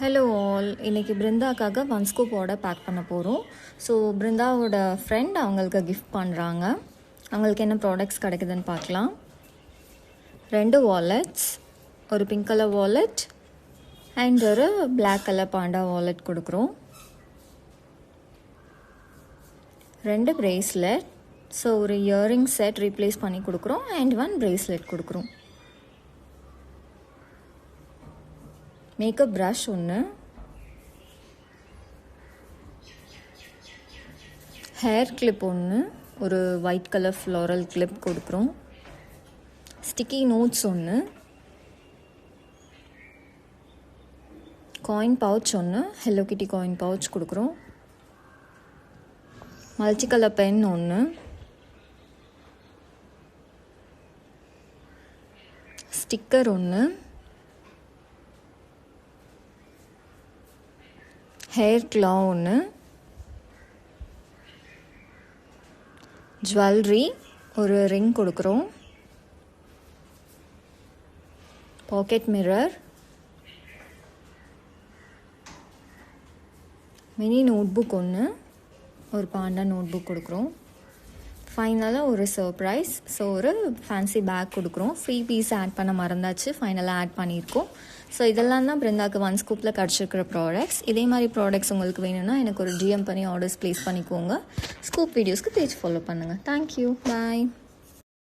Hello all, இன்றைக்கி பிருந்தாக்காக 1 scoop order back பண்ண போகிறோம். ஸோ பிருந்தாவோட ஃப்ரெண்ட் அவங்களுக்கு கிஃப்ட் பண்ணுறாங்க. அவங்களுக்கு என்ன ப்ராடக்ட்ஸ் கிடைக்குதுன்னு பார்க்கலாம். 2 வாலெட்ஸ், ஒரு பிங்க் கலர் வாலெட் அண்ட் ஒரு பிளாக் கலர் பாண்டா வாலெட் கொடுக்குறோம். 2 பிரேஸ்லெட், ஸோ ஒரு இயரிங் செட் ரீப்ளேஸ் பண்ணி கொடுக்குறோம் அண்ட் 1 பிரேஸ்லெட் கொடுக்குறோம். மேக்கப் ப்ரஷ் ஒன்று, ஹேர் கிளிப் ஒன்று, ஒரு ஒயிட் கலர் ஃப்ளோரல் கிளிப் கொடுக்குறோம். ஸ்டிக்கி நோட்ஸ் ஒன்று, காயின் பவுச் ஒன்று, ஹெலோ கிட்டி காயின் பவுச் கொடுக்குறோம். மல்டி கலர் பென் ஒன்று, ஸ்டிக்கர் ஒன்று, ஹேர் கிளா ஒன்று, ஜுவல்லரி ஒரு ரிங் கொடுக்குறோம். பாக்கெட் மிரர், மினி நோட்புக் ஒன்று, ஒரு பாண்டா நோட்புக் கொடுக்குறோம். ஃபைனலாக ஒரு சர்ப்ரைஸ், ஸோ ஒரு ஃபேன்சி பேக் கொடுக்குறோம். ஃப்ரீ பீஸ் ஆட் பண்ண மறந்தாச்சு, ஃபைனலாக ஆட் பண்ணியிருக்கோம். ஸோ இதெல்லாம் தான் பிருந்தாக்கு 1 ஸ்கூப்பில் கிடச்சிருக்கிற ப்ராடக்ட்ஸ். இதே மாதிரி ப்ராடக்ட்ஸ் உங்களுக்கு வேணும்னா எனக்கு ஒரு டிஎம் பண்ணி ஆர்டர்ஸ் ப்ளேஸ் பண்ணிக்கோங்க. ஸ்கூப் வீடியோஸ்க்கு பேஜ் ஃபாலோ பண்ணுங்கள். தேங்க்யூ, பாய்.